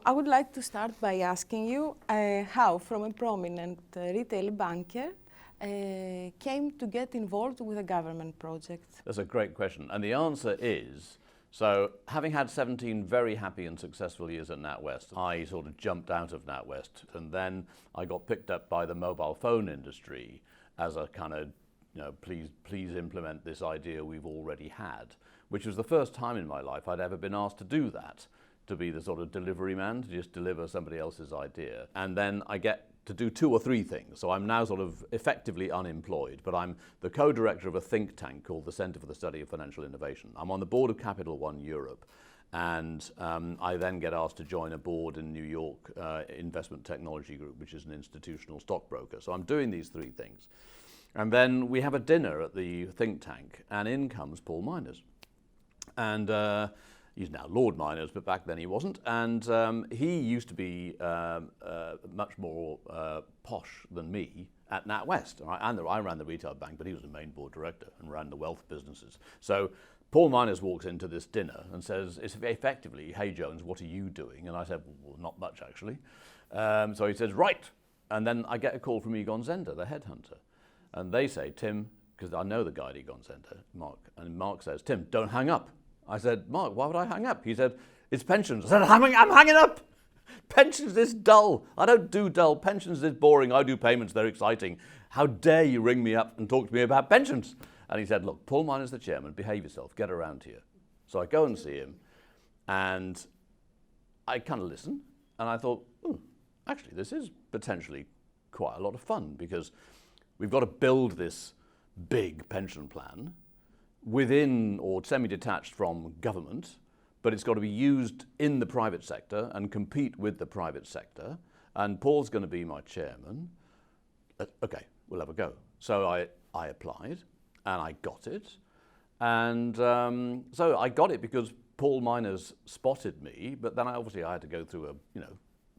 I would like to start by asking you how, from a prominent retail banker, came to get involved with a government project? That's a great question. And the answer is, so having had 17 very happy and successful years at NatWest, I sort of jumped out of NatWest, and then I got picked up by the mobile phone industry as a kind of, please implement this idea we've already had, which was the first time in my life I'd ever been asked to do that, to be the sort of delivery man, to just deliver somebody else's idea. And then I get to do 2 or 3 things. So I'm now sort of effectively unemployed, but I'm the co-director of a think tank called the Centre for the Study of Financial Innovation. I'm on the board of Capital One Europe, and I then get asked to join a board in New York Investment Technology Group, which is an institutional stockbroker. So I'm doing these 3 things. And then we have a dinner at the think tank, and in comes Paul Miners. And he's now Lord Miners, but back then he wasn't. And he used to be much more posh than me at NatWest. I ran the retail bank, but he was the main board director and ran the wealth businesses. So Paul Miners walks into this dinner and says, it's effectively, hey Jones, what are you doing? And I said, well, not much actually. So he says, right. And then I get a call from Egon Zehnder, the headhunter. And they say, Tim, because I know the guy at Egon Zehnder, Mark, and Mark says, Tim, don't hang up. I said, Mark, why would I hang up? He said, it's pensions. I said, I'm hanging up. Pensions is dull. I don't do dull. Pensions is boring. I do payments. They're exciting. How dare you ring me up and talk to me about pensions? And he said, look, Paul Miners the chairman. Behave yourself. Get around here. So I go and see him, and I kind of listen, and I thought, actually, this is potentially quite a lot of fun, because we've got to build this big pension plan within or semi-detached from government, but it's got to be used in the private sector and compete with the private sector. And Paul's going to be my chairman. Okay, we'll have a go. So I applied, and I got it. And so I got it because Paul Miners spotted me, but then obviously I had to go through a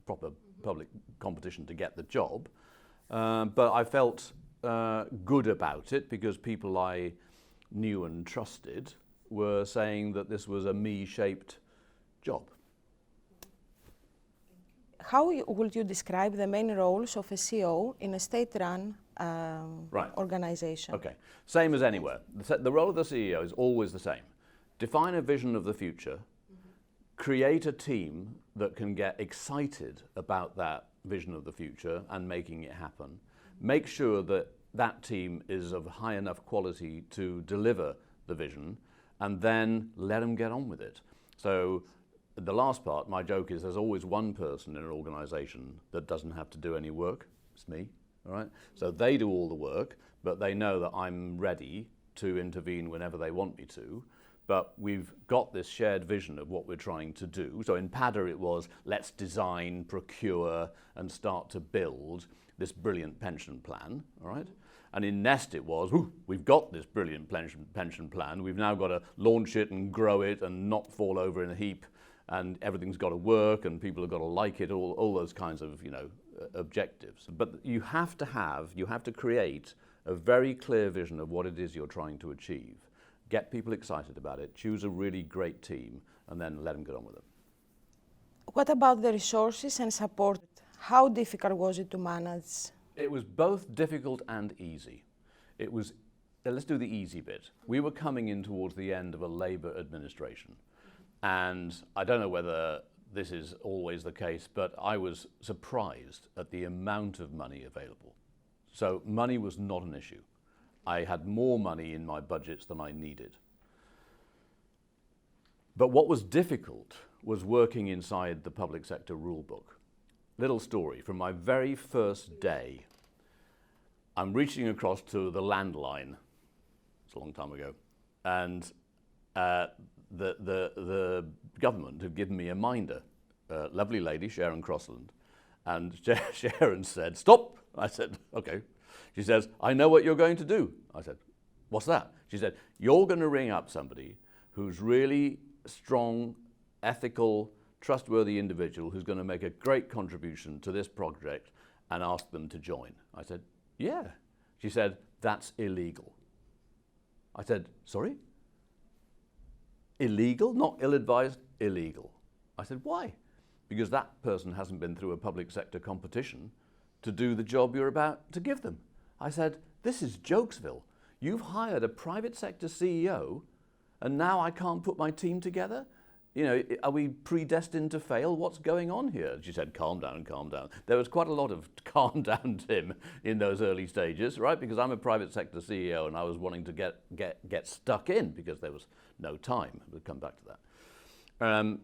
proper public competition to get the job. But I felt good about it because people I knew and trusted were saying that this was a me-shaped job. How would you describe the main roles of a CEO in a state-run organization? Okay, same as anywhere. The role of the CEO is always the same. Define a vision of the future, create a team that can get excited about that vision of the future and making it happen. Make sure that that team is of high enough quality to deliver the vision, and then let them get on with it. So the last part, my joke is there's always one person in an organization that doesn't have to do any work. It's me, all right? So they do all the work, but they know that I'm ready to intervene whenever they want me to. But we've got this shared vision of what we're trying to do. So in PADA it was, let's design, procure, and start to build this brilliant pension plan, all right? And in Nest it was, we've got this brilliant pension plan, we've now got to launch it and grow it and not fall over in a heap, and everything's got to work and people have got to like it, all those kinds of objectives. But you have to create a very clear vision of what it is you're trying to achieve. Get people excited about it, choose a really great team, and then let them get on with it. What about the resources and support? How difficult was it to manage? It was both difficult and easy. It was, let's do the easy bit. We were coming in towards the end of a Labour administration. And I don't know whether this is always the case, but I was surprised at the amount of money available. So money was not an issue. I had more money in my budgets than I needed. But what was difficult was working inside the public sector rule book. Little story, from my very first day, I'm reaching across to the landline, it's a long time ago, and the government had given me a minder, a lovely lady, Sharon Crossland, and Sharon said, stop. I said, okay. She says, I know what you're going to do. I said, what's that? She said, you're going to ring up somebody who's really strong, ethical, trustworthy individual who's going to make a great contribution to this project and ask them to join. I said, yeah. She said, that's illegal. I said, sorry? Illegal? Not ill-advised, illegal. I said, why? because that person hasn't been through a public sector competition to do the job you're about to give them. I said, this is Jokesville. You've hired a private sector CEO and now I can't put my team together? You know, are we predestined to fail? What's going on here? She said, calm down, calm down. There was quite a lot of calm down, Tim, in those early stages, right? Because I'm a private sector CEO and I was wanting to get stuck in because there was no time. We'll come back to that.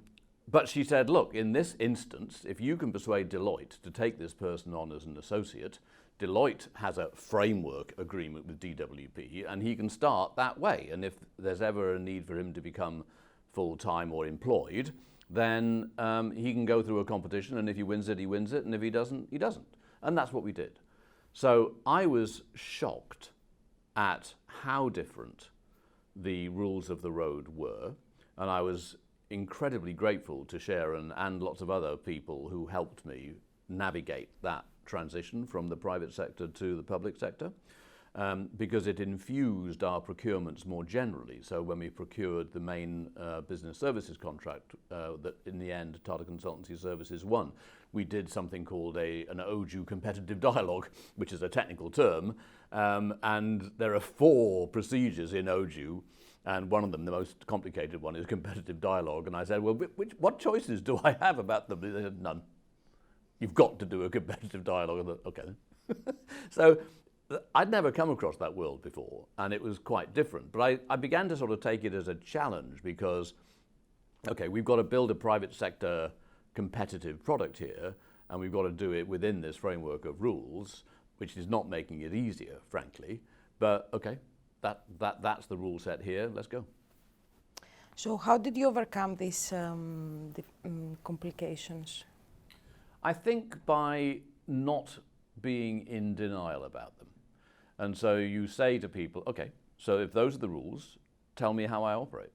But she said, look, in this instance, if you can persuade Deloitte to take this person on as an associate, Deloitte has a framework agreement with DWP and he can start that way. And if there's ever a need for him to become full-time or employed, then he can go through a competition, and if he wins it, he wins it, and if he doesn't, he doesn't. And that's what we did. So I was shocked at how different the rules of the road were, and I was incredibly grateful to Sharon and lots of other people who helped me navigate that transition from the private sector to the public sector. Because it infused our procurements more generally. So when we procured the main business services contract that in the end Tata Consultancy Services won, we did something called an OJU competitive dialogue, which is a technical term, and there are 4 procedures in OJU, and one of them, the most complicated one, is competitive dialogue. And I said, well, what choices do I have about them? They said, none. You've got to do a competitive dialogue. I thought, okay then. So I'd never come across that world before, and it was quite different. But I began to sort of take it as a challenge because, okay, we've got to build a private sector competitive product here, and we've got to do it within this framework of rules, which is not making it easier, frankly. But okay, that's the rule set here. Let's go. So how did you overcome these complications? I think by not being in denial about them. And so you say to people, okay, so if those are the rules, tell me how I operate.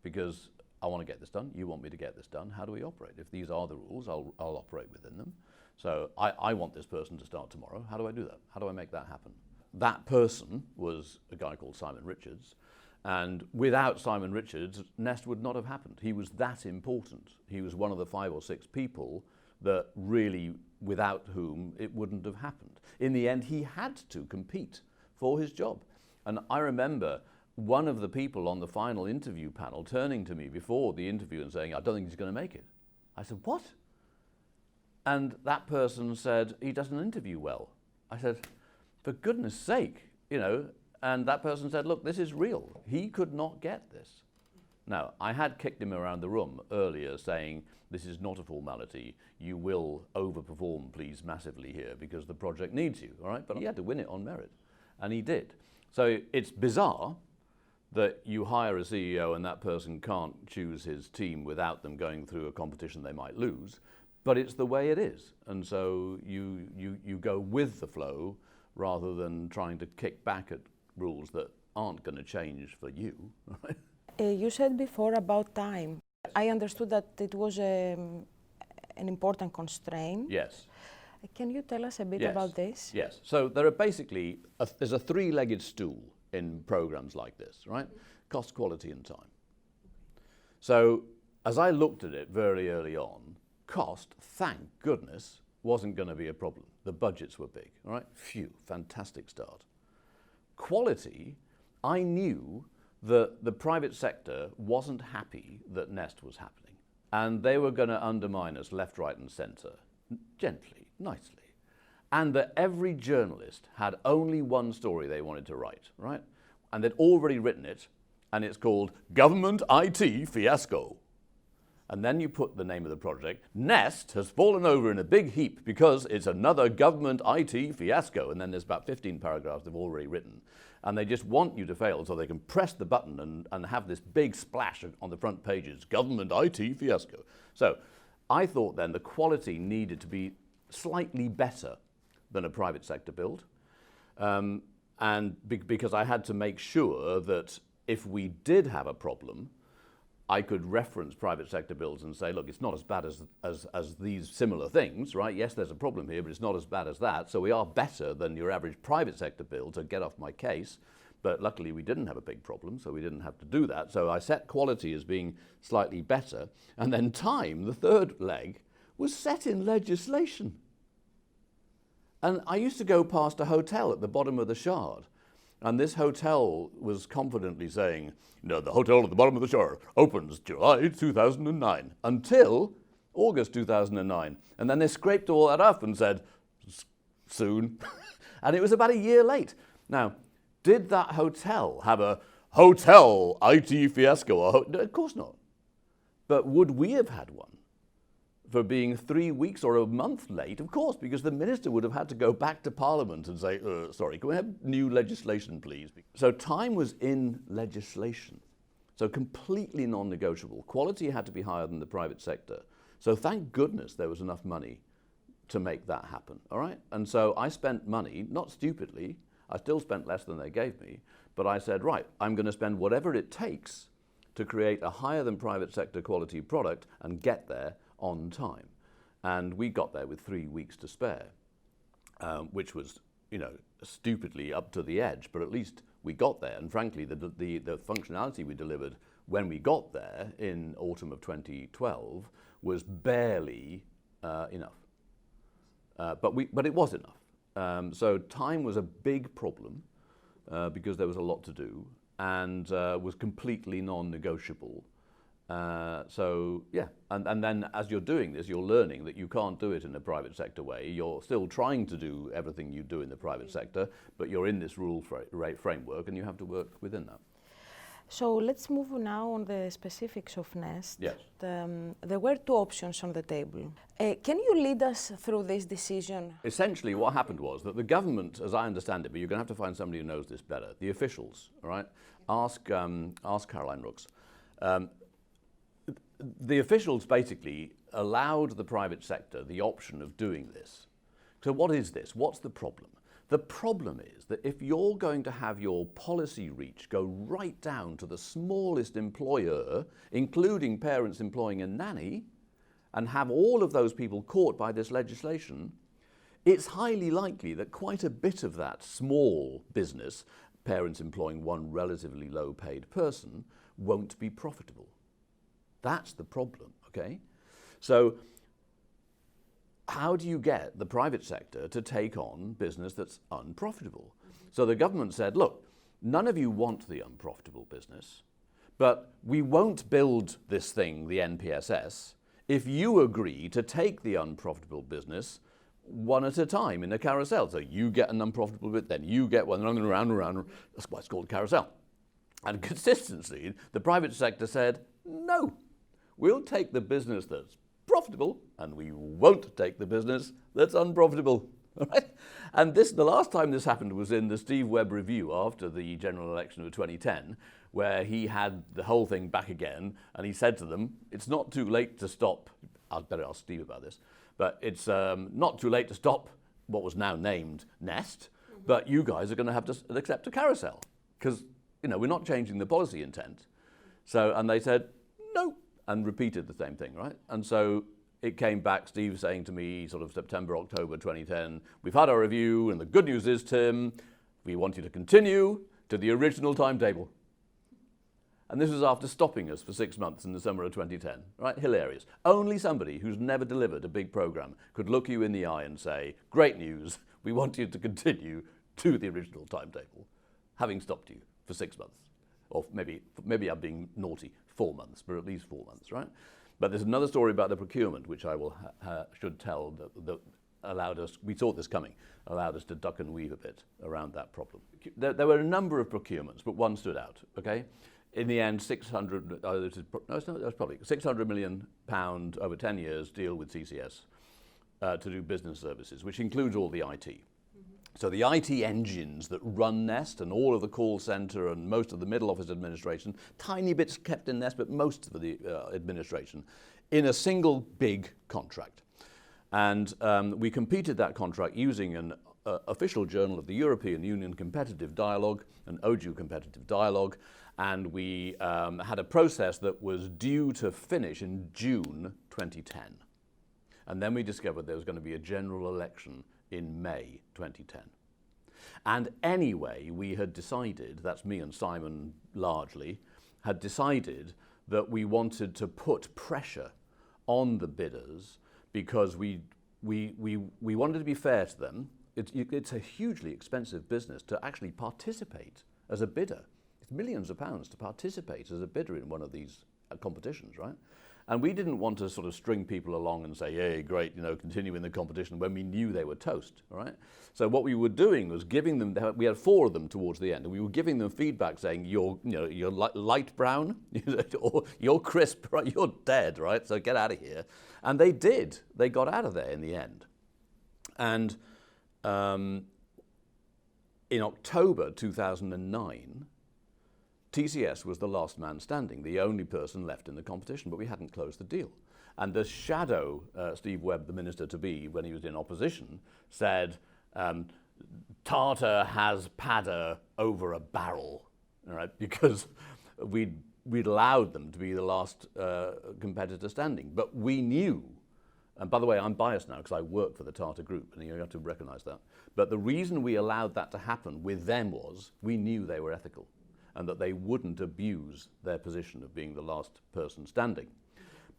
Because I want to get this done, you want me to get this done, how do we operate? If these are the rules, I'll operate within them. So I want this person to start tomorrow, how do I do that? How do I make that happen? That person was a guy called Simon Richards, and without Simon Richards, Nest would not have happened. He was that important. He was one of the 5 or 6 people that really, without whom it wouldn't have happened. In the end, he had to compete for his job. And I remember one of the people on the final interview panel turning to me before the interview and saying, I don't think he's going to make it. I said, what? And that person said, he doesn't interview well. I said, for goodness sake, you know, and that person said, look, this is real. He could not get this. Now, I had kicked him around the room earlier saying, this is not a formality. You will overperform, please, massively here because the project needs you, all right? But he had to win it on merit, and he did. So it's bizarre that you hire a CEO and that person can't choose his team without them going through a competition they might lose, but it's the way it is. And so you go with the flow rather than trying to kick back at rules that aren't going to change for you, right? You said before about time. I understood that it was an important constraint. Yes. Can you tell us a bit Yes. about this? Yes. So there are basically, there's a 3-legged stool in programs like this, right? Cost, quality, and time. So as I looked at it very early on, cost, thank goodness, wasn't going to be a problem. The budgets were big, all right? Phew, fantastic start. Quality, I knew that the private sector wasn't happy that Nest was happening. And they were going to undermine us left, right, and centre, gently, nicely. And that every journalist had only one story they wanted to write, right? And they'd already written it, and it's called Government IT Fiasco. And then you put the name of the project, Nest has fallen over in a big heap because it's another government IT fiasco. And then there's about 15 paragraphs they've already written. And they just want you to fail so they can press the button and have this big splash on the front pages, government IT fiasco. So I thought then the quality needed to be slightly better than a private sector build. Because I had to make sure that if we did have a problem, I could reference private sector builds and say, look, it's not as bad as these similar things, right? Yes, there's a problem here, but it's not as bad as that. So we are better than your average private sector build, so get off my case. But luckily we didn't have a big problem, so we didn't have to do that. So I set quality as being slightly better. And then time, the third leg, was set in legislation. And I used to go past a hotel at the bottom of the Shard, and this hotel was confidently saying, no, the hotel at the bottom of the Shard opens July 2009 until August 2009. And then they scraped all that up and said, soon. And it was about a year late. Now, did that hotel have a hotel IT fiasco? Of course not. But would we have had one for being 3 weeks or a month late? Of course, because the minister would have had to go back to Parliament and say, sorry, can we have new legislation, please? So time was in legislation. So completely non-negotiable. Quality had to be higher than the private sector. So thank goodness there was enough money to make that happen, all right? And so I spent money, not stupidly, I still spent less than they gave me, but I said, right, I'm going to spend whatever it takes to create a higher than private sector quality product and get there on time. And we got there with 3 weeks to spare, which was, stupidly up to the edge, but at least we got there. And frankly, the functionality we delivered when we got there in autumn of 2012 was barely enough. But it was enough. So time was a big problem because there was a lot to do and was completely non-negotiable. So yeah, and then as you're doing this, you're learning that you can't do it in a private sector way. You're still trying to do everything you do in the private sector, but you're in this rule framework and you have to work within that. So let's move now on the specifics of Nest. Yes. There were two options on the table. Can you lead us through this decision? Essentially what happened was that the government, as I understand it, but you're going to have to find somebody who knows this better, the officials, all right? Ask Caroline Rooks. The officials basically allowed the private sector the option of doing this. So what is this? What's the problem? The problem is that if you're going to have your policy reach go right down to the smallest employer, including parents employing a nanny, and have all of those people caught by this legislation, it's highly likely that quite a bit of that small business, parents employing one relatively low-paid person, won't be profitable. That's the problem, okay? So how do you get the private sector to take on business that's unprofitable? So the government said, look, none of you want the unprofitable business, but we won't build this thing, the NPSS, if you agree to take the unprofitable business one at a time in a carousel. So you get an unprofitable bit, then you get one, and around. That's why it's called carousel. And consistently, the private sector said, no, we'll take the business that's profitable, and we won't take the business that's unprofitable. Right? And the last time this happened was in the Steve Webb review after the general election of 2010, where he had the whole thing back again, and he said to them, it's not too late to stop, I'd better ask Steve about this, but it's not too late to stop what was now named Nest, but you guys are going to have to accept a carousel, because we're not changing the policy intent. So, and they said, no, and repeated the same thing, right? And so it came back, Steve saying to me sort of September, October 2010, we've had our review, and the good news is, Tim, we want you to continue to the original timetable. And this was after stopping us for 6 months in the summer of 2010, right? Hilarious. Only somebody who's never delivered a big program could look you in the eye and say, great news, we want you to continue to the original timetable, having stopped you for 6 months. Or maybe I'm being naughty, 4 months, but at least 4 months, right? But there's another story about the procurement, which I should tell, that allowed us, we saw this coming, allowed us to duck and weave a bit around that problem. There were a number of procurements, but one stood out, okay? In the end, 600 million pound over 10 years deal with CCS to do business services, which includes all the IT. So the IT engines that run Nest and all of the call center and most of the middle office administration, tiny bits kept in Nest, but most of the administration, in a single big contract. And we competed that contract using an official journal of the European Union Competitive Dialogue, an OJU Competitive Dialogue, and we had a process that was due to finish in June 2010. And then we discovered there was going to be a general election in May 2010. And anyway, we had decided, that's me and Simon largely, had decided that we wanted to put pressure on the bidders because we wanted to be fair to them. It's a hugely expensive business to actually participate as a bidder. It's millions of pounds to participate as a bidder in one of these competitions, right? And we didn't want to sort of string people along and say, hey, great, continue in the competition when we knew they were toast, right? So what we were doing was giving them, we had 4 of them towards the end, and we were giving them feedback saying, you're light brown, or you're crisp, right? You're dead, right? So get out of here. And they did. They got out of there in the end. And in October 2009, TCS was the last man standing, the only person left in the competition, but we hadn't closed the deal. And the shadow, Steve Webb, the minister-to-be, when he was in opposition, said, Tata has padder over a barrel, right? Because we'd allowed them to be the last competitor standing. But we knew, and by the way, I'm biased now because I work for the Tata Group, and you have to recognize that. But the reason we allowed that to happen with them was we knew they were ethical, and that they wouldn't abuse their position of being the last person standing.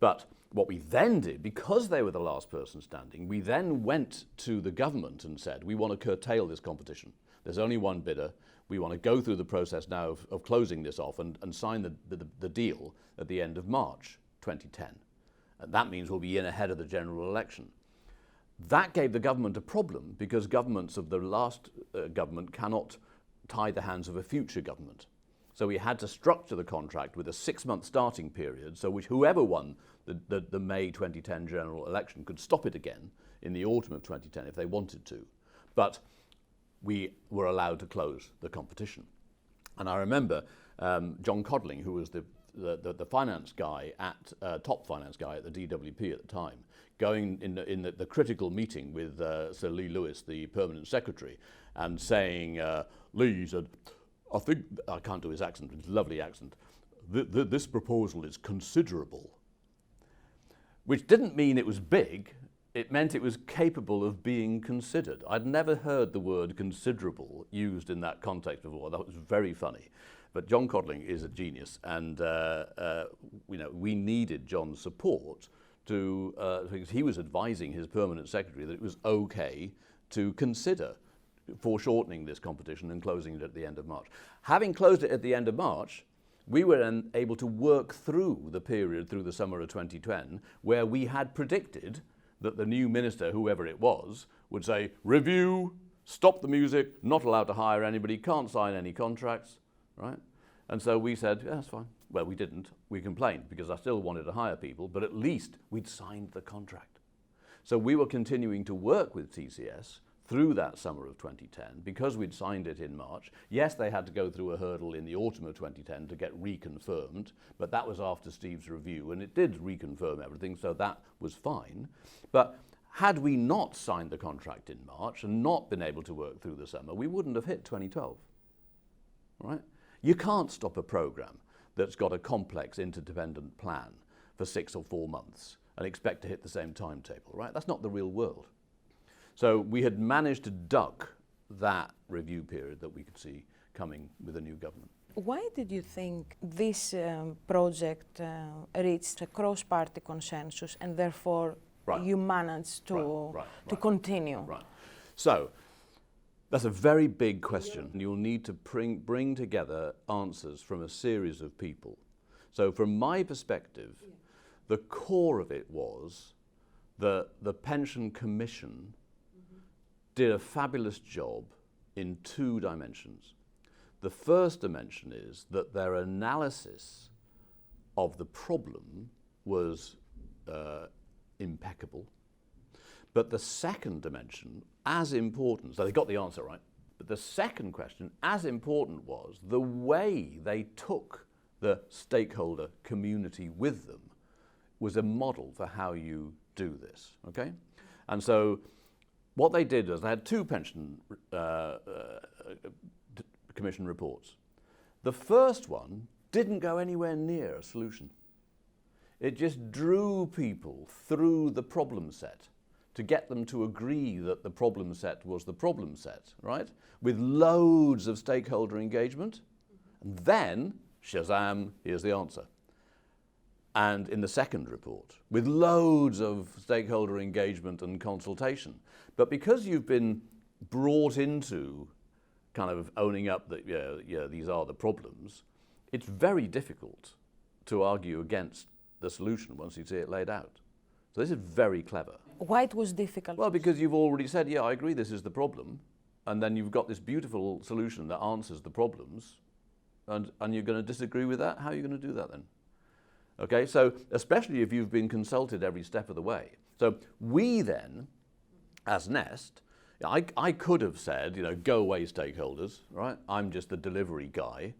But what we then did, because they were the last person standing, we then went to the government and said, we want to curtail this competition. There's only one bidder. We want to go through the process now of closing this off and sign the deal at the end of March 2010. And that means we'll be in ahead of the general election. That gave the government a problem because governments of the last government cannot tie the hands of a future government. So we had to structure the contract with a 6-month starting period, so which whoever won the May 2010 general election could stop it again in the autumn of 2010 if they wanted to. But we were allowed to close the competition. And I remember John Codling, who was the finance guy top finance guy at the DWP at the time, going in the critical meeting with Sir Lee Lewis, the permanent secretary, and saying, Lee said, I can't do his accent, but it's a lovely accent. This proposal is considerable. Which didn't mean it was big, it meant it was capable of being considered. I'd never heard the word considerable used in that context before. That was very funny. But John Codling is a genius, and we needed John's support because he was advising his permanent secretary that it was okay to consider foreshortening this competition and closing it at the end of March. Having closed it at the end of March, we were then able to work through the period through the summer of 2010 where we had predicted that the new minister, whoever it was, would say, review, stop the music, not allowed to hire anybody, can't sign any contracts, right? And so we said, yeah, that's fine. Well, we didn't. We complained because I still wanted to hire people, but at least we'd signed the contract. So we were continuing to work with TCS through that summer of 2010, because we'd signed it in March. Yes, they had to go through a hurdle in the autumn of 2010 to get reconfirmed, but that was after Steve's review, and it did reconfirm everything, so that was fine. But had we not signed the contract in March and not been able to work through the summer, we wouldn't have hit 2012, right? You can't stop a program that's got a complex interdependent plan for 6 or 4 months and expect to hit the same timetable, right? That's not the real world. So we had managed to duck that review period that we could see coming with a new government. Why did you think this project reached a cross-party consensus and therefore you managed to continue? Right. So that's a very big question. You'll need to bring together answers from a series of people. So from my perspective, the core of it was the Pension Commission did a fabulous job in 2 dimensions. The first dimension is that their analysis of the problem was impeccable. But the second dimension, as important, so they got the answer right, but the second question, as important, was the way they took the stakeholder community with them was a model for how you do this, okay? And so what they did was they had 2 pension commission reports. The first one didn't go anywhere near a solution. It just drew people through the problem set to get them to agree that the problem set was the problem set, right? With loads of stakeholder engagement. And then, shazam, here's the answer. And in the second report, with loads of stakeholder engagement and consultation. But because you've been brought into kind of owning up that, yeah, these are the problems, it's very difficult to argue against the solution once you see it laid out. So this is very clever. Why it was difficult? Well, because you've already said, yeah, I agree this is the problem, and then you've got this beautiful solution that answers the problems, and you're going to disagree with that? How are you going to do that then? Okay, so especially if you've been consulted every step of the way. So we then, as Nest, I could have said, you know, go away stakeholders, right? I'm just the delivery guy.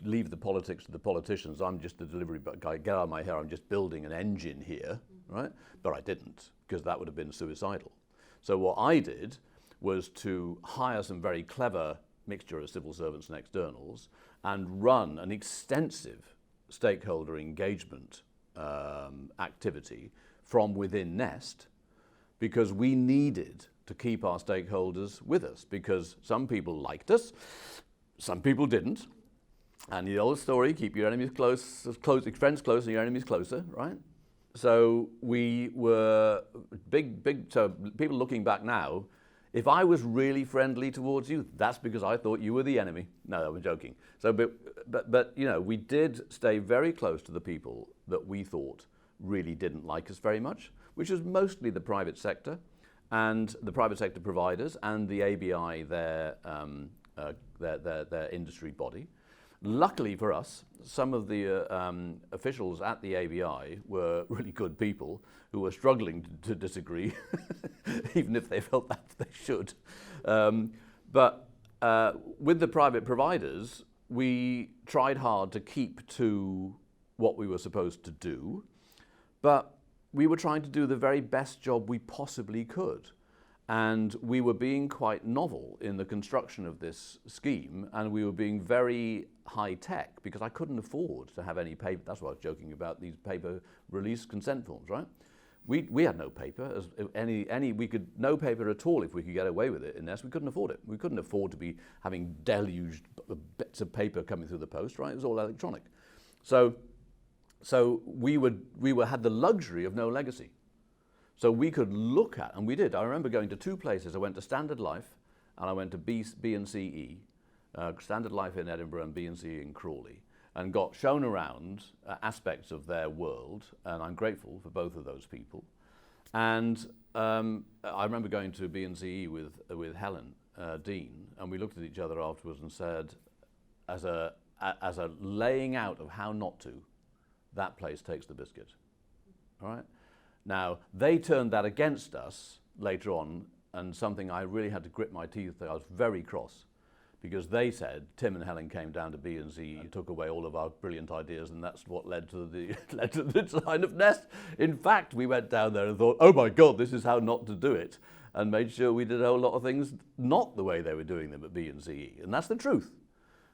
Leave the politics to the politicians. I'm just the delivery guy. Get out of my hair. I'm just building an engine here, right? But I didn't, because that would have been suicidal. So what I did was to hire some very clever mixture of civil servants and externals and run an extensive stakeholder engagement activity from within Nest, because we needed to keep our stakeholders with us, because some people liked us, some people didn't. And the old story, keep your enemies close, friends close and your enemies closer, right? So we were so people looking back now, if I was really friendly towards you, that's because I thought you were the enemy. No, I'm joking. So, but you know, we did stay very close to the people that we thought really didn't like us very much, which was mostly the private sector and the private sector providers and the ABI, their industry body. Luckily for us, some of the officials at the ABI were really good people who were struggling to disagree, even if they felt that they should. But with the private providers, we tried hard to keep to what we were supposed to do, but we were trying to do the very best job we possibly could. And we were being quite novel in the construction of this scheme, and we were being very high tech, because I couldn't afford to have any paper. That's what I was joking about, these paper release consent forms, right? We had no paper, no paper at all if we could get away with it in Nest. We couldn't afford it. We couldn't afford to be having deluged bits of paper coming through the post, right? It was all electronic. So we had the luxury of no legacy. So we could look at, and we did. I remember going to two places. I went to Standard Life, and I went to B&CE, Standard Life in Edinburgh and B&CE in Crawley, and got shown around aspects of their world, and I'm grateful for both of those people. And I remember going to B&CE with Helen Dean, and we looked at each other afterwards and said, as a laying out of how not to, that place takes the biscuit, all right? Now, they turned that against us later on, and something I really had to grit my teeth. I was very cross, because they said, Tim and Helen came down to B&C, took away all of our brilliant ideas, and that's what led to the design of Nest. In fact, we went down there and thought, oh my God, this is how not to do it, and made sure we did a whole lot of things not the way they were doing them at B&CE, and that's the truth.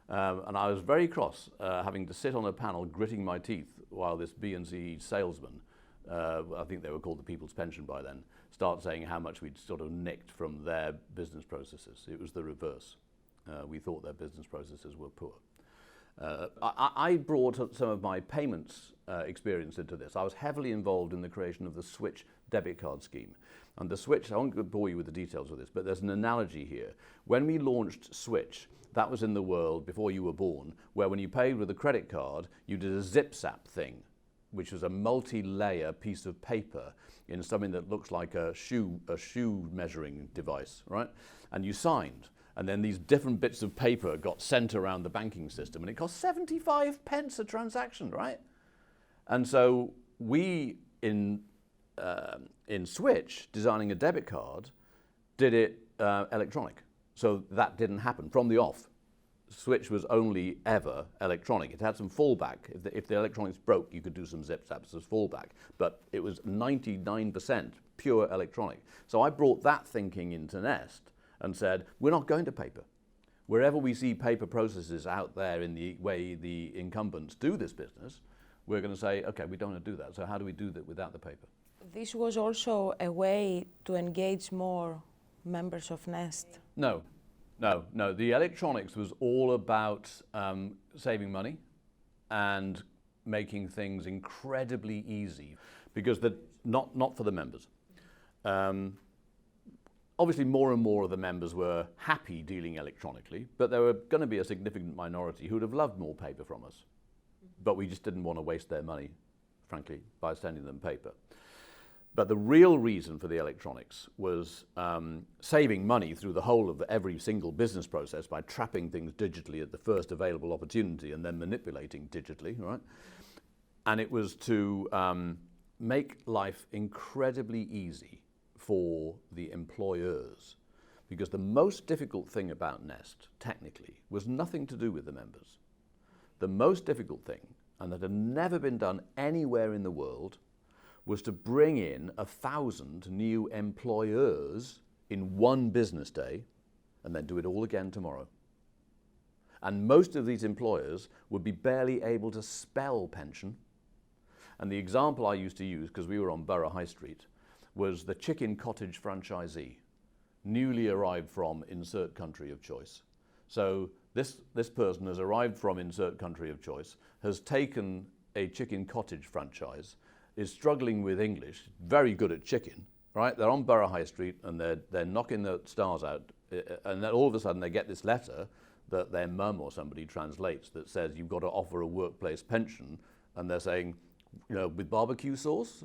And I was very cross, having to sit on a panel gritting my teeth while this B&CE salesman, I think they were called the People's Pension by then, start saying how much we'd sort of nicked from their business processes. It was the reverse. We thought their business processes were poor. I brought some of my payments experience into this. I was heavily involved in the creation of the Switch debit card scheme. And the Switch, I won't bore you with the details of this, but there's an analogy here. When we launched Switch, that was in the world before you were born, where when you paid with a credit card, you did a zip-zap thing, which was a multi-layer piece of paper in something that looks like a shoe measuring device, right? And you signed, and then these different bits of paper got sent around the banking system, and it cost 75 pence a transaction, right? And so we, in Switch, designing a debit card, did it electronic. So that didn't happen from the off. Switch was only ever electronic. It had some fallback. If the electronics broke, you could do some zip-zaps as fallback. But it was 99% pure electronic. So I brought that thinking into Nest and said, we're not going to paper. Wherever we see paper processes out there in the way the incumbents do this business, we're going to say, okay, we don't want to do that. So how do we do that without the paper? This was also a way to engage more members of Nest. No. The electronics was all about saving money and making things incredibly easy, because not for the members. Obviously, more and more of the members were happy dealing electronically, but there were going to be a significant minority who would have loved more paper from us. But we just didn't want to waste their money, frankly, by sending them paper. But the real reason for the electronics was saving money through the whole of every single business process by trapping things digitally at the first available opportunity and then manipulating digitally, right? And it was to make life incredibly easy for the employers, because the most difficult thing about Nest, technically, was nothing to do with the members. The most difficult thing, and that had never been done anywhere in the world, was to bring in 1,000 new employers in one business day and then do it all again tomorrow. And most of these employers would be barely able to spell pension. And the example I used to use, because we were on Borough High Street, was the chicken cottage franchisee, newly arrived from insert country of choice. So this person has arrived from insert country of choice, has taken a chicken cottage franchise, is struggling with English, very good at chicken, right? They're on Borough High Street and they're knocking the stars out, and then all of a sudden they get this letter that their mum or somebody translates that says you've got to offer a workplace pension, and they're saying, you know, with barbecue sauce?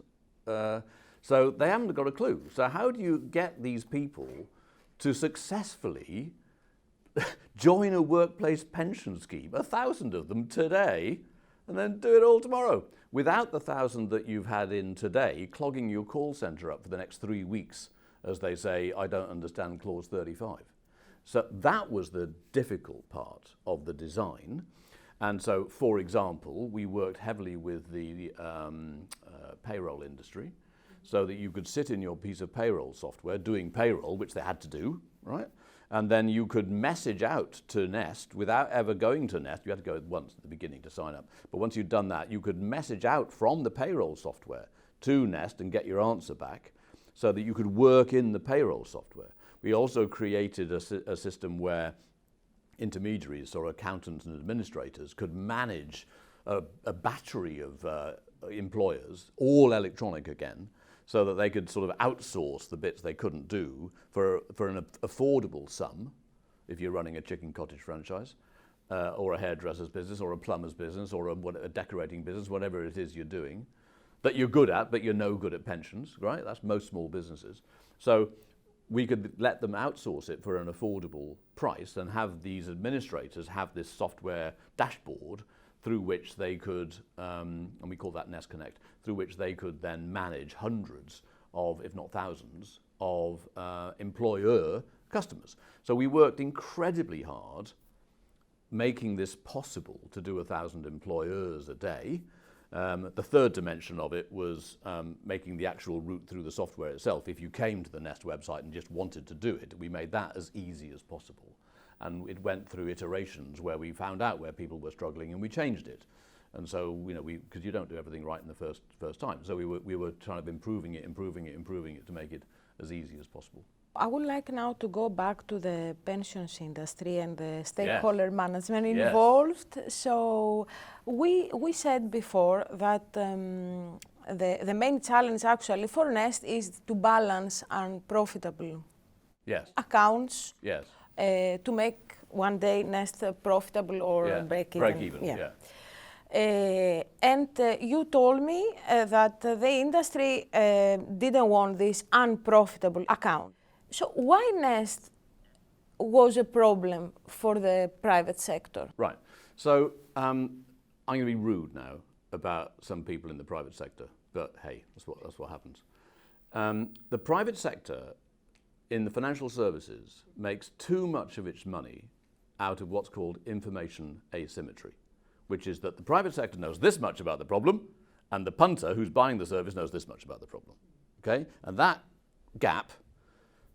So they haven't got a clue. So how do you get these people to successfully join a workplace pension scheme, 1,000 of them today, and then do it all tomorrow, without the 1,000 that you've had in today clogging your call centre up for the next 3 weeks as they say, I don't understand clause 35. So that was the difficult part of the design. And so, for example, we worked heavily with the payroll industry, so that you could sit in your piece of payroll software doing payroll, which they had to do, right? And then you could message out to Nest without ever going to Nest. You had to go once at the beginning to sign up. But once you'd done that, you could message out from the payroll software to Nest and get your answer back, so that you could work in the payroll software. We also created a system where intermediaries or accountants and administrators could manage a battery of employers, all electronic again, so that they could sort of outsource the bits they couldn't do for an affordable sum, if you're running a chicken cottage franchise, or a hairdresser's business, or a plumber's business, or a decorating business, whatever it is you're doing, that you're good at, but you're no good at pensions, right? That's most small businesses. So we could let them outsource it for an affordable price and have these administrators have this software dashboard through which they could, and we call that Nest Connect, through which they could then manage hundreds of, if not thousands, of employer customers. So we worked incredibly hard making this possible to do 1,000 employers a day. The third dimension of it was making the actual route through the software itself. If you came to the Nest website and just wanted to do it, we made that as easy as possible. And it went through iterations where we found out where people were struggling and we changed it. And so, you know, because you don't do everything right in the first time. So we were kind of improving it to make it as easy as possible. I would like now to go back to the pensions industry and the stakeholder management involved. Yes. So we said before that the main challenge actually for Nest is to balance unprofitable accounts to make one day Nest profitable or break even. And you told me that the industry didn't want this unprofitable account. So why Nest was a problem for the private sector? Right. So I'm going to be rude now about some people in the private sector, but hey, that's what happens. The private sector in the financial services makes too much of its money out of what's called information asymmetry, which is that the private sector knows this much about the problem, and the punter who's buying the service knows this much about the problem. Okay? And that gap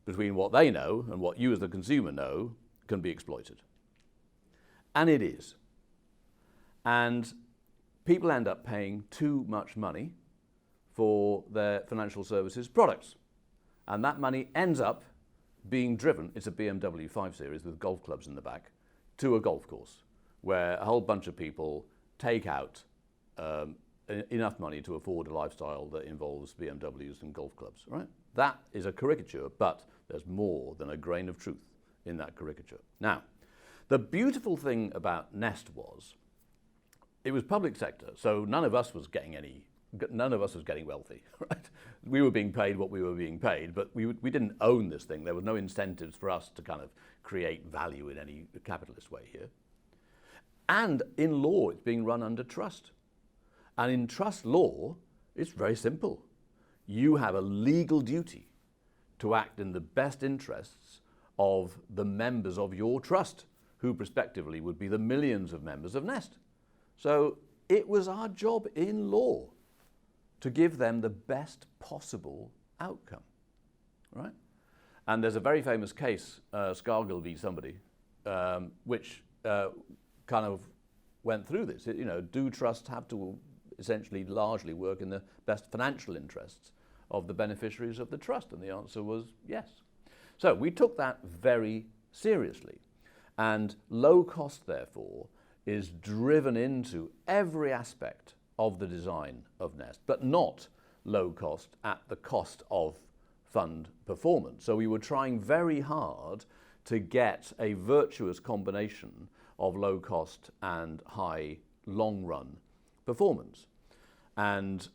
between what they know and what you as the consumer know can be exploited. And it is. And people end up paying too much money for their financial services products. And that money ends up being driven, it's a BMW 5 Series with golf clubs in the back, to a golf course where a whole bunch of people take out enough money to afford a lifestyle that involves BMWs and golf clubs, right? That is a caricature, but there's more than a grain of truth in that caricature. Now, the beautiful thing about Nest was, it was public sector, so none of us was getting wealthy, right? We were being paid what we were being paid, but we didn't own this thing. There were no incentives for us to kind of create value in any capitalist way here. And in law, it's being run under trust. And in trust law, it's very simple. You have a legal duty to act in the best interests of the members of your trust, who prospectively would be the millions of members of Nest. So it was our job in law to give them the best possible outcome, right? And there's a very famous case, Scargill v. somebody, which kind of went through this. Do trusts have to essentially largely work in the best financial interests of the beneficiaries of the trust? And the answer was yes. So we took that very seriously. And low cost, therefore, is driven into every aspect of the design of Nest, but not low cost at the cost of fund performance. So we were trying very hard to get a virtuous combination of low cost and high long run performance. And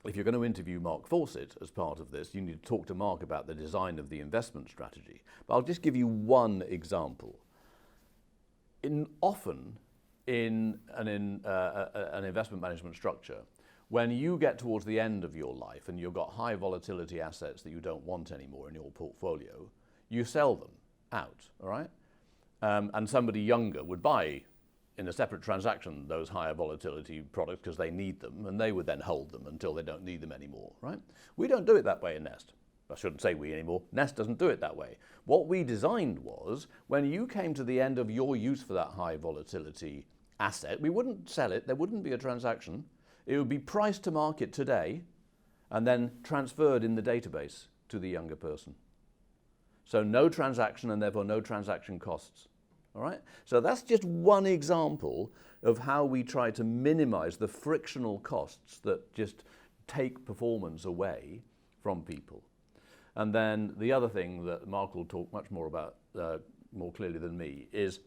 if you're going to interview Mark Fawcett as part of this, you need to talk to Mark about the design of the investment strategy. But I'll just give you one example. Often in an investment management structure, when you get towards the end of your life and you've got high volatility assets that you don't want anymore in your portfolio, you sell them out, all right? And somebody younger would buy, in a separate transaction, those higher volatility products because they need them, and they would then hold them until they don't need them anymore, right? We don't do it that way in Nest. I shouldn't say we anymore. Nest doesn't do it that way. What we designed was, when you came to the end of your use for that high volatility asset, we wouldn't sell it, there wouldn't be a transaction. It would be priced to market today and then transferred in the database to the younger person. So no transaction and therefore no transaction costs. All right? So that's just one example of how we try to minimize the frictional costs that just take performance away from people. And then the other thing that Mark will talk much more about more clearly than me is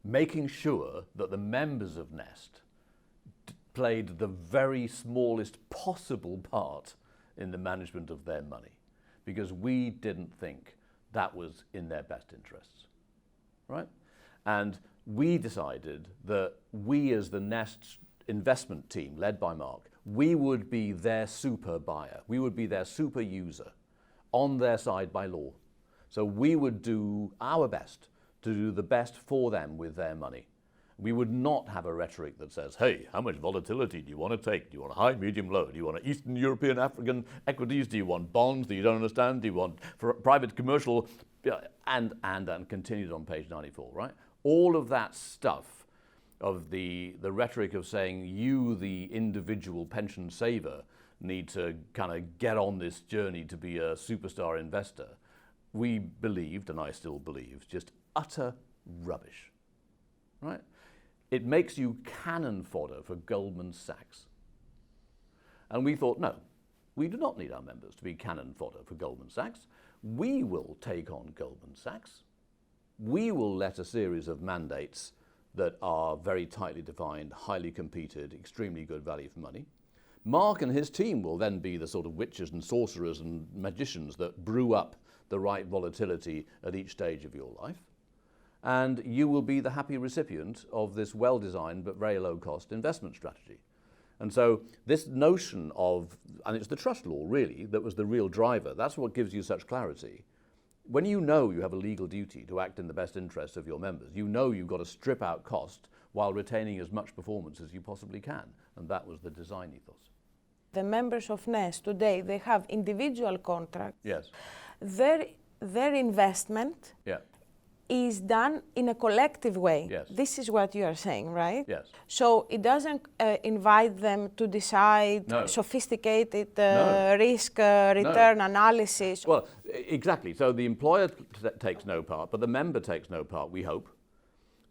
making sure that the members of Nest played the very smallest possible part in the management of their money, because we didn't think that was in their best interests, right? And we decided that we, as the Nest investment team led by Mark, we would be their super buyer. We would be their super user on their side by law. So we would do our best to do the best for them with their money. We would not have a rhetoric that says, hey, how much volatility do you want to take? Do you want high, medium, low? Do you want Eastern European, African equities? Do you want bonds that you don't understand? Do you want private commercial? And continued on page 94, right? All of that stuff of the rhetoric of saying you, the individual pension saver, need to kind of get on this journey to be a superstar investor, we believed, and I still believe, just utter rubbish, right? It makes you cannon fodder for Goldman Sachs. And we thought, no, we do not need our members to be cannon fodder for Goldman Sachs. We will take on Goldman Sachs. We will let a series of mandates that are very tightly defined, highly competed, extremely good value for money. Mark and his team will then be the sort of witches and sorcerers and magicians that brew up the right volatility at each stage of your life. And you will be the happy recipient of this well-designed but very low-cost investment strategy. And so this notion of, and it's the trust law really that was the real driver, that's what gives you such clarity. When you know you have a legal duty to act in the best interests of your members, you know you've got to strip out cost while retaining as much performance as you possibly can. And that was the design ethos. The members of Nest today, they have individual contracts. Yes. Their investment is done in a collective way. Yes. This is what you are saying, right? Yes. So it doesn't invite them to decide No. sophisticated No. risk return analysis. Well, exactly. So the employer takes no part, but the member takes no part, we hope.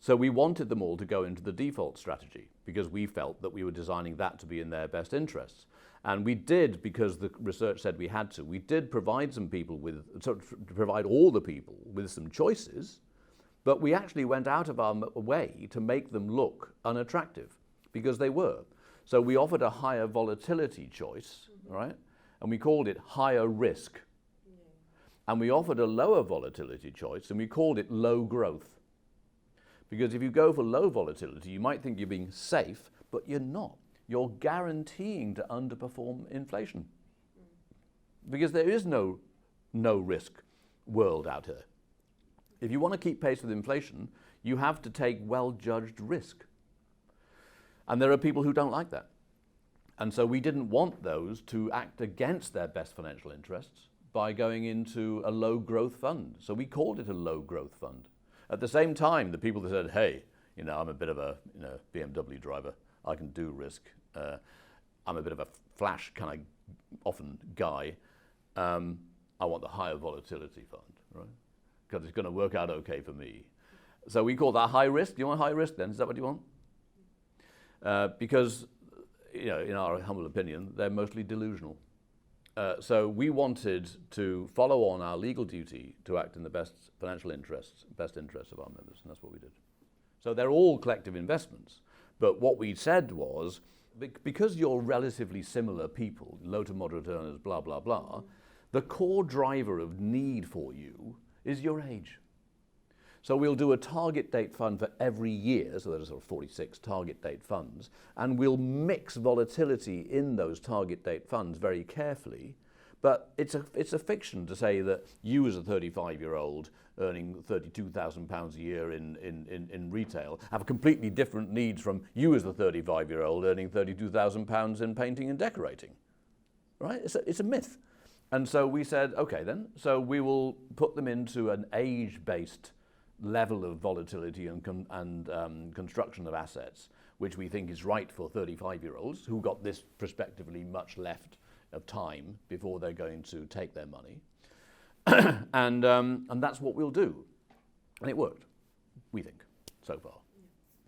So we wanted them all to go into the default strategy because we felt that we were designing that to be in their best interests. And we did, because the research said we had to, we did provide some people with, so to provide all the people with some choices, but we actually went out of our way to make them look unattractive because they were. So we offered a higher volatility choice, right? And we called it higher risk. And we offered a lower volatility choice and we called it low growth. Because if you go for low volatility, you might think you're being safe, but you're not. You're guaranteeing to underperform inflation. Because there is no risk world out here. If you want to keep pace with inflation, you have to take well-judged risk. And there are people who don't like that. And so we didn't want those to act against their best financial interests by going into a low-growth fund. So we called it a low-growth fund. At the same time, the people that said, hey, I'm a bit of a BMW driver, I can do risk, I'm a bit of a flash kind of often guy, I want the higher volatility fund, right? Because it's going to work out okay for me. So we call that high risk. Do you want high risk then? Is that what you want? Because, in our humble opinion, they're mostly delusional. So we wanted to follow on our legal duty to act in the best financial interests, best interests of our members, and that's what we did. So they're all collective investments, but what we said was, because you're relatively similar people, low to moderate earners, blah, blah, blah, the core driver of need for you is your age. So we'll do a target date fund for every year, so there's sort of 46 target date funds, and we'll mix volatility in those target date funds very carefully. But it's a fiction to say that you as a 35-year-old earning £32,000 a year in retail have completely different needs from you as the 35-year-old earning £32,000 in painting and decorating, right? It's a myth. And so we said, okay then, so we will put them into an age-based level of volatility and construction of assets, which we think is right for 35-year-olds who got this prospectively much left of time before they're going to take their money. and that's what we'll do. And it worked, we think, so far.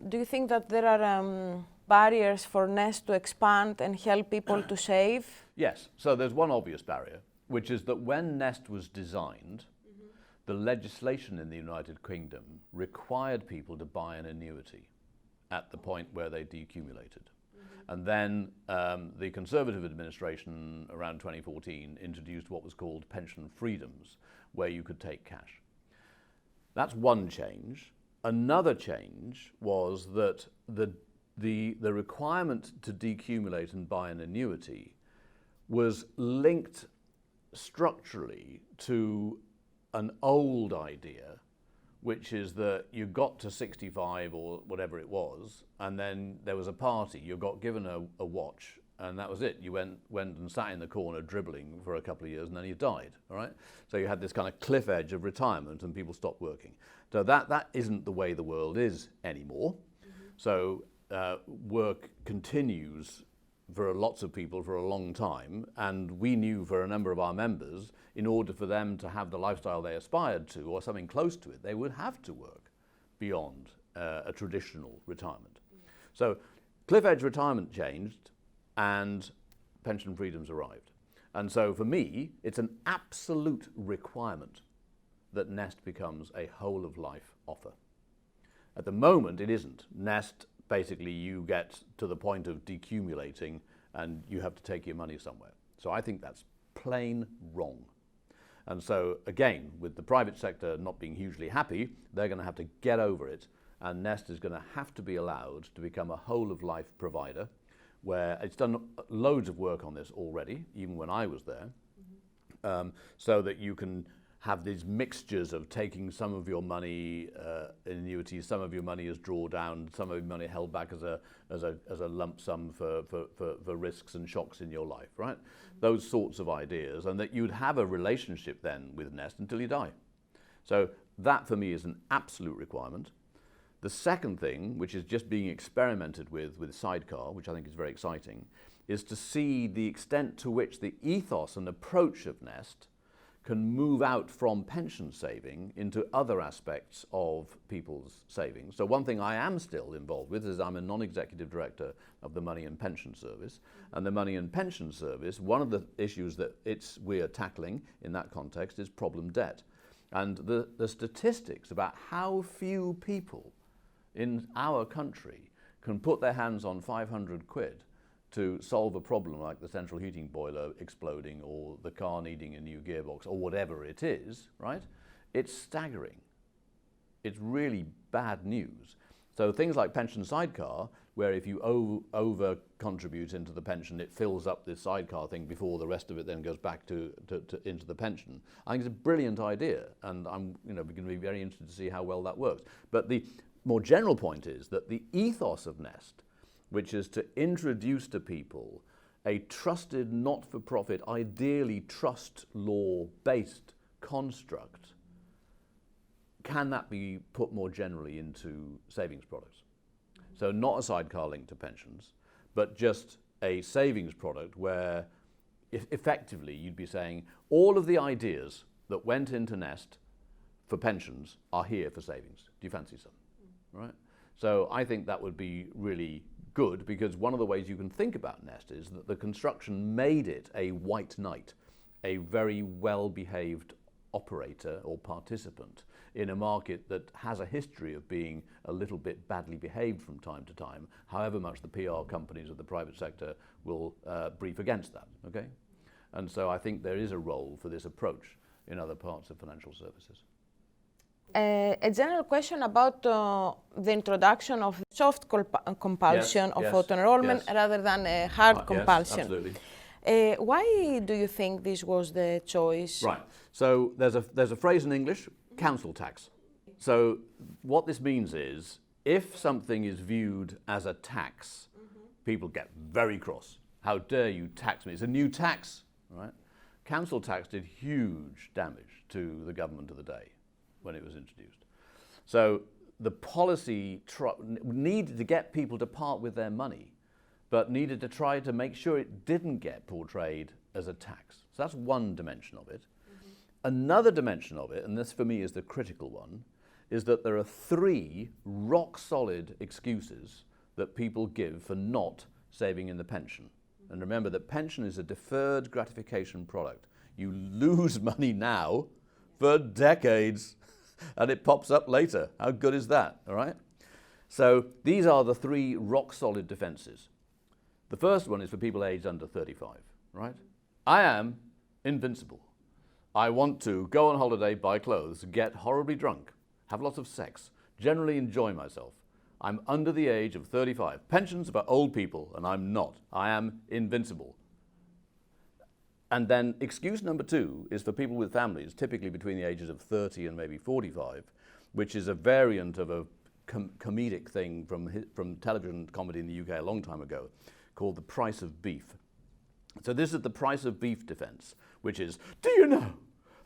Do you think that there are barriers for Nest to expand and help people to save? Yes, so there's one obvious barrier, which is that when Nest was designed, the legislation in the United Kingdom required people to buy an annuity at the point where they decumulated. And then the Conservative administration around 2014 introduced what was called pension freedoms, where you could take cash. That's one change. Another change was that the requirement to decumulate and buy an annuity was linked structurally to an old idea, which is that you got to 65 or whatever it was, and then there was a party, you got given a watch, and that was it. You went and sat in the corner dribbling for a couple of years, and then you died, all right? So you had this kind of cliff edge of retirement, and people stopped working. So that isn't the way the world is anymore. So work continues for lots of people for a long time, and we knew for a number of our members, in order for them to have the lifestyle they aspired to, or something close to it, they would have to work beyond a traditional retirement. So cliff edge retirement changed, and pension freedoms arrived. And so for me, it's an absolute requirement that Nest becomes a whole of life offer. At the moment, it isn't. Nest, basically you get to the point of decumulating and you have to take your money somewhere. So I think that's plain wrong. And so again, with the private sector not being hugely happy, they're going to have to get over it, and Nest is going to have to be allowed to become a whole of life provider, where it's done loads of work on this already, even when I was there, so that you can have these mixtures of taking some of your money in annuities, some of your money is drawdown, some of your money held back as a lump sum for risks and shocks in your life, right? Those sorts of ideas, and that you'd have a relationship then with Nest until you die. So That for me is an absolute requirement. The second thing, which is just being experimented with Sidecar, which I think is very exciting, is to see the extent to which the ethos and approach of Nest can move out from pension saving into other aspects of people's savings. So one thing I am still involved with is I'm a non-executive director of the Money and Pension Service. And the Money and Pension Service, one of the issues that we are tackling in that context is problem debt. And the statistics about how few people in our country can put their hands on 500 quid to solve a problem like the central heating boiler exploding or the car needing a new gearbox or whatever it is, right? It's staggering. It's really bad news. So things like pension sidecar, where if you over contribute into the pension, it fills up this sidecar thing before the rest of it then goes back into the pension. I think it's a brilliant idea, and I'm going to be very interested to see how well that works. But the more general point is that the ethos of Nest, which is to introduce to people a trusted, not-for-profit, ideally trust law-based construct, can that be put more generally into savings products? So not a sidecar link to pensions, but just a savings product where effectively you'd be saying all of the ideas that went into Nest for pensions are here for savings. Do you fancy some? Right? So I think that would be really good, because one of the ways you can think about Nest is that the construction made it a white knight, a very well-behaved operator or participant in a market that has a history of being a little bit badly behaved from time to time, however much the PR companies of the private sector will brief against that, okay? And so I think there is a role for this approach in other parts of financial services. A general question about the introduction of soft compulsion of auto-enrollment rather than a hard compulsion. Yes, absolutely. Why do you think this was the choice? Right. So there's a phrase in English, council tax. So what this means is, if something is viewed as a tax, people get very cross. How dare you tax me? It's a new tax, right? Council tax did huge damage to the government of the day when it was introduced. So the policy needed to get people to part with their money, but needed to try to make sure it didn't get portrayed as a tax. So that's one dimension of it. Another dimension of it, and this for me is the critical one, is that there are 3 rock-solid excuses that people give for not saving in the pension. And remember that pension is a deferred gratification product. You lose money now for decades, and it pops up later. How good is that, all right? So these are the 3 rock-solid defenses. The first one is for people aged under 35, right? I am invincible. I want to go on holiday, buy clothes, get horribly drunk, have lots of sex, generally enjoy myself. I'm under the age of 35. Pensions are for old people, and I'm not. I am invincible. And then excuse number 2 is for people with families, typically between the ages of 30 and maybe 45, which is a variant of a comedic thing from television comedy in the UK a long time ago, called the price of beef. So this is the price of beef defense, which is, do you know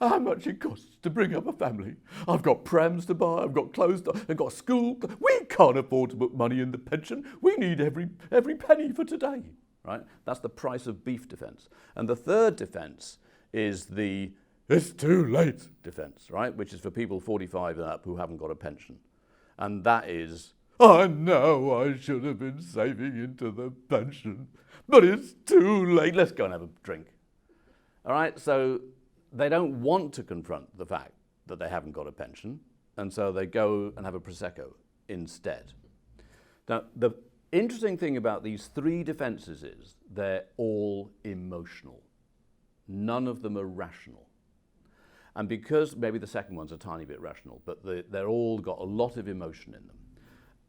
how much it costs to bring up a family? I've got prams to buy, I've got clothes, I've got school. We can't afford to put money in the pension. We need every penny for today. Right? That's the price of beef defense. And the third defense is the it's too late defense, right? Which is for people 45 and up who haven't got a pension. And that is, I know I should have been saving into the pension, but it's too late. Let's go and have a drink. All right? So they don't want to confront the fact that they haven't got a pension, and so they go and have a Prosecco instead. Now, the interesting thing about these 3 defenses is they're all emotional. None of them are rational. And because maybe the second one's a tiny bit rational, but they're all got a lot of emotion in them.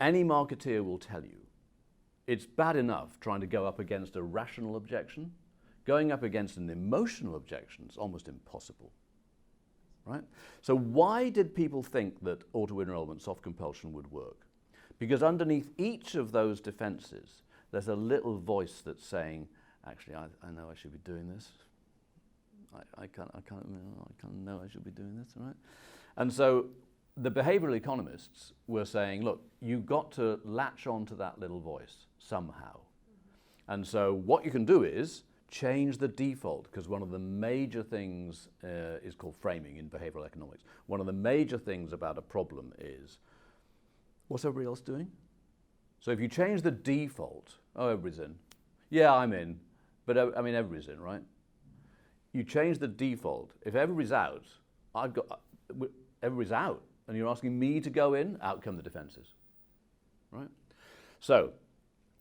Any marketeer will tell you it's bad enough trying to go up against a rational objection. Going up against an emotional objection is almost impossible. Right? So why did people think that auto-enrollment, soft compulsion would work? Because underneath each of those defenses, there's a little voice that's saying, actually, I know I should be doing this. I can't know I should be doing this, right? And so the behavioral economists were saying, look, you've got to latch on to that little voice somehow. And so what you can do is change the default, because one of the major things is called framing in behavioral economics. One of the major things about a problem is, what's everybody else doing? So if you change the default, oh, everybody's in. Yeah, I'm in, but I mean, everybody's in, right? You change the default. If everybody's out, everybody's out, and you're asking me to go in, out come the defenses, right? So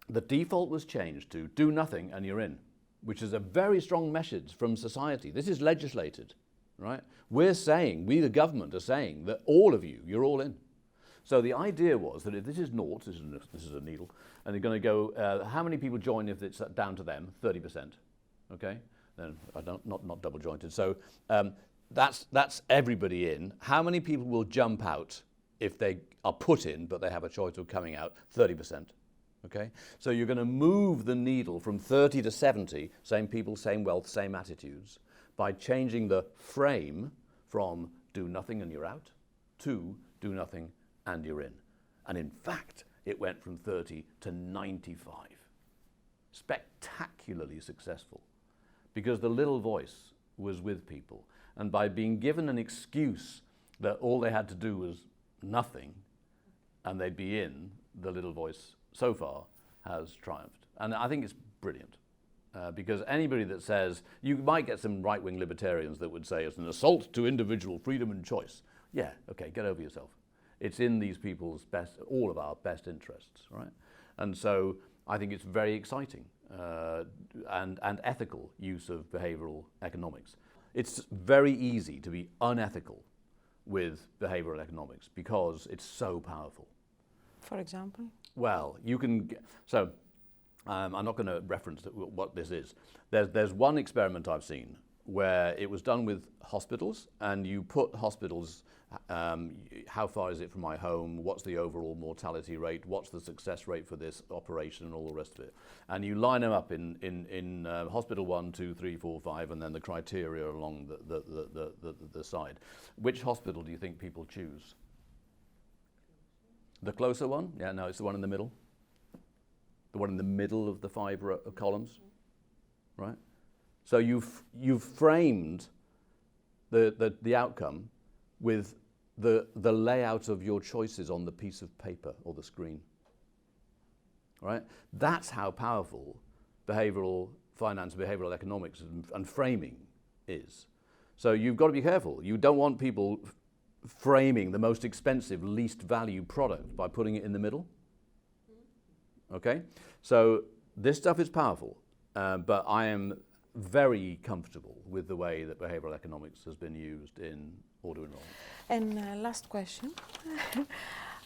the default was changed to do nothing and you're in, which is a very strong message from society. This is legislated, right? We're saying, we the government are saying that all of you, you're all in. So the idea was that if this is naught, this is a needle, and they're going to go, how many people join if it's down to them? 30%, okay? Then not double jointed. So that's everybody in. How many people will jump out if they are put in, but they have a choice of coming out? 30%. Okay? So you're going to move the needle from 30 to 70, same people, same wealth, same attitudes, by changing the frame from do nothing and you're out to do nothing and you're in. And in fact, it went from 30 to 95. Spectacularly successful, because the little voice was with people. And by being given an excuse that all they had to do was nothing and they'd be in, the little voice so far has triumphed. And I think it's brilliant, because anybody that says, you might get some right-wing libertarians that would say it's an assault to individual freedom and choice. Yeah, okay, get over yourself. It's in these people's best, all of our best interests, right? And so I think it's very exciting and ethical use of behavioral economics. It's very easy to be unethical with behavioral economics because it's so powerful. For example? Well, you can, I'm not going to reference what this is. There's one experiment I've seen where it was done with hospitals, and you put hospitals, how far is it from my home, what's the overall mortality rate, what's the success rate for this operation, and all the rest of it. And you line them up in hospital 1, 2, 3, 4, 5, and then the criteria along the side. Which hospital do you think people choose? The closer one? Yeah, no, it's the one in the middle. The one in the middle of the 5 columns, right? So you've framed the outcome with the layout of your choices on the piece of paper or the screen, right? That's how powerful behavioral finance, behavioral economics and framing is. So you've got to be careful. You don't want people framing the most expensive, least value product by putting it in the middle. Okay? So this stuff is powerful, but I am very comfortable with the way that behavioral economics has been used in auto-enrollment. And last question.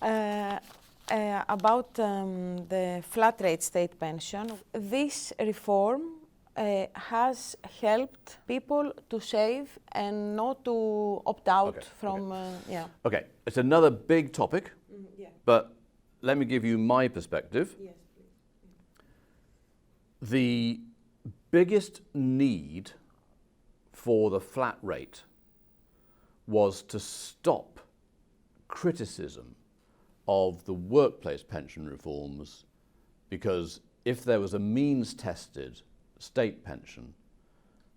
About the flat rate state pension, this reform has helped people to save and not to opt out from, yeah. Okay, it's another big topic, yeah. But let me give you my perspective. Yes, please. The biggest need for the flat rate was to stop criticism of the workplace pension reforms, because if there was a means-tested state pension,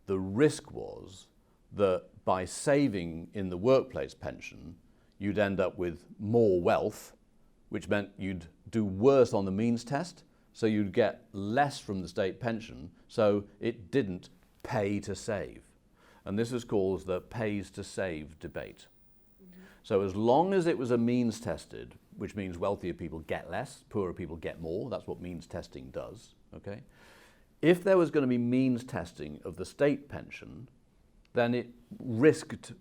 the risk was that by saving in the workplace pension, you'd end up with more wealth, which meant you'd do worse on the means test, so you'd get less from the state pension, so it didn't pay to save. And this is called the pays to save debate. Mm-hmm. So as long as it was a means tested, which means wealthier people get less, poorer people get more, that's what means testing does, okay? If there was going to be means testing of the state pension, then it risked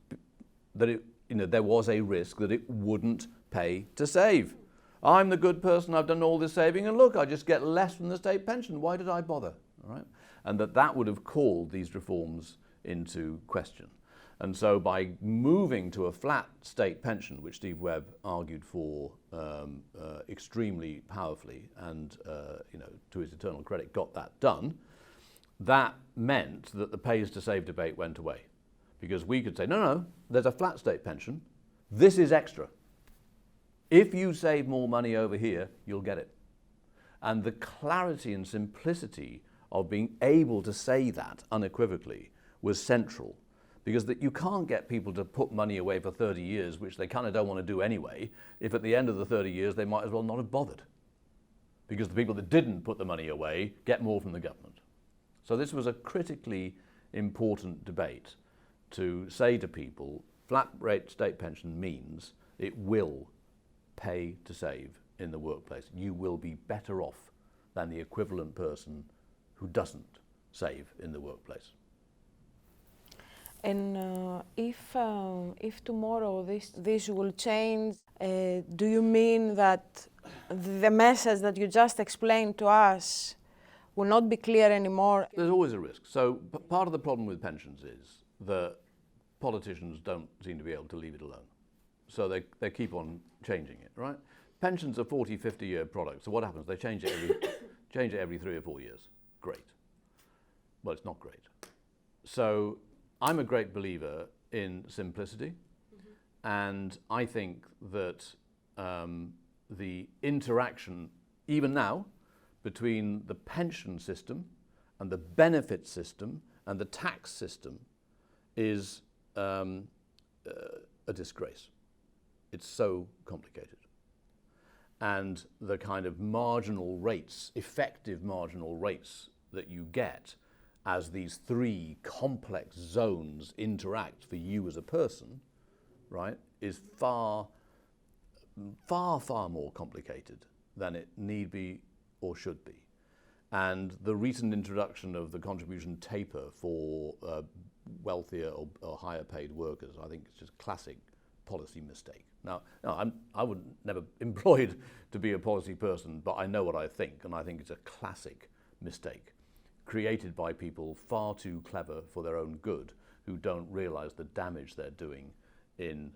that there was a risk that it wouldn't pay to save. I'm the good person, I've done all this saving, and look, I just get less from the state pension. Why did I bother? All right? And that would have called these reforms into question. And so by moving to a flat state pension, which Steve Webb argued for extremely powerfully, and to his eternal credit got that done, that meant that the pays to save debate went away. Because we could say, no, there's a flat state pension, this is extra. If you save more money over here, you'll get it. And the clarity and simplicity of being able to say that unequivocally was central. Because you can't get people to put money away for 30 years, which they kind of don't want to do anyway, if at the end of the 30 years they might as well not have bothered. Because the people that didn't put the money away get more from the government. So this was a critically important debate to say to people, flat rate state pension means it will pay to save in the workplace. You will be better off than the equivalent person who doesn't save in the workplace. And if tomorrow this will change, do you mean that the message that you just explained to us will not be clear anymore? There's always a risk. So part of the problem with pensions is that politicians don't seem to be able to leave it alone. So they keep on changing it, right? Pensions are 40, 50-year products. So what happens? They change it every 3 or 4 years. Great. Well, it's not great. So I'm a great believer in simplicity. And I think that the interaction, even now, between the pension system and the benefit system and the tax system is a disgrace. It's so complicated. And the kind of marginal rates, effective marginal rates that you get as these 3 complex zones interact for you as a person, right, is far, far, far more complicated than it need be or should be. And the recent introduction of the contribution taper for wealthier or higher paid workers, I think it's just classic policy mistake. Now, I would never employed to be a policy person, but I know what I think, and I think it's a classic mistake created by people far too clever for their own good, who don't realize the damage they're doing in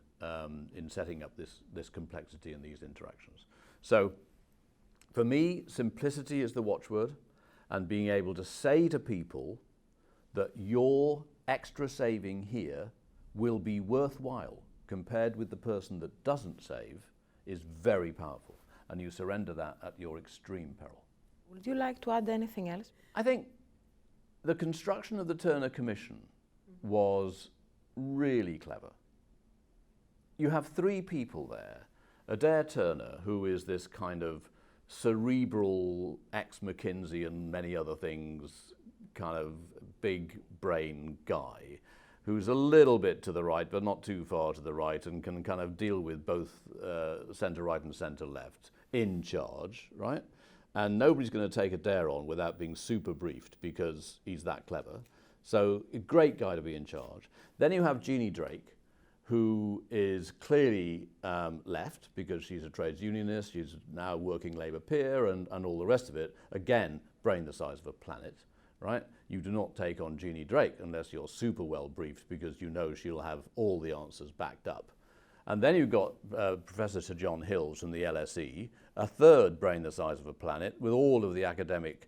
setting up this complexity and these interactions. So for me, simplicity is the watchword, and being able to say to people that your extra saving here will be worthwhile compared with the person that doesn't save is very powerful, and you surrender that at your extreme peril. Would you like to add anything else? I think the construction of the Turner Commission was really clever. You have 3 people there. Adair Turner, who is this kind of cerebral ex-McKinsey and many other things kind of big brain guy, who's a little bit to the right but not too far to the right, and can kind of deal with both centre-right and centre-left in charge, right? And nobody's going to take Adair on without being super briefed because he's that clever. So a great guy to be in charge. Then you have Jeannie Drake, who is clearly left because she's a trades unionist, she's now working Labour peer and all the rest of it. Again, brain the size of a planet, right? You do not take on Jeannie Drake unless you're super well briefed, because you know she'll have all the answers backed up. And then you've got Professor Sir John Hills from the LSE, a third brain the size of a planet with all of the academic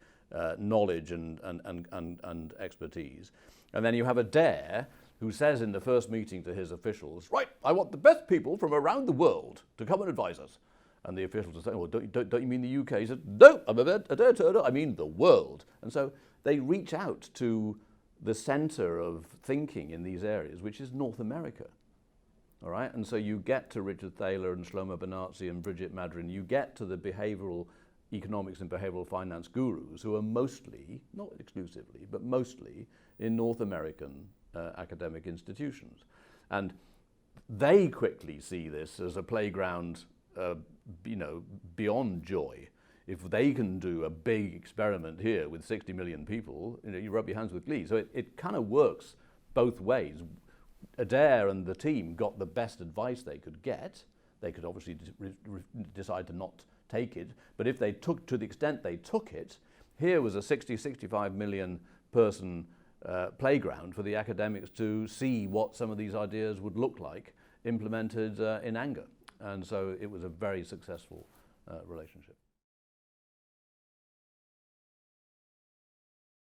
knowledge and expertise. And then you have Adair, who says in the first meeting to his officials, right, I want the best people from around the world to come and advise us. And the officials are saying, well, don't you mean the UK? He said, no, I'm Adair Turner, I mean the world. And so they reach out to the center of thinking in these areas, which is North America. All right, and so you get to Richard Thaler and Shlomo Benazzi and Bridget Madrin, you get to the behavioral economics and behavioral finance gurus, who are mostly, not exclusively, but mostly in North American academic institutions. And they quickly see this as a playground, beyond joy. If they can do a big experiment here with 60 million people, you rub your hands with glee. So it kind of works both ways. Adair and the team got the best advice they could get. They could obviously decide to not take it, but if they took, to the extent they took it, here was a 65 million person playground for the academics to see what some of these ideas would look like implemented in anger. And so it was a very successful relationship.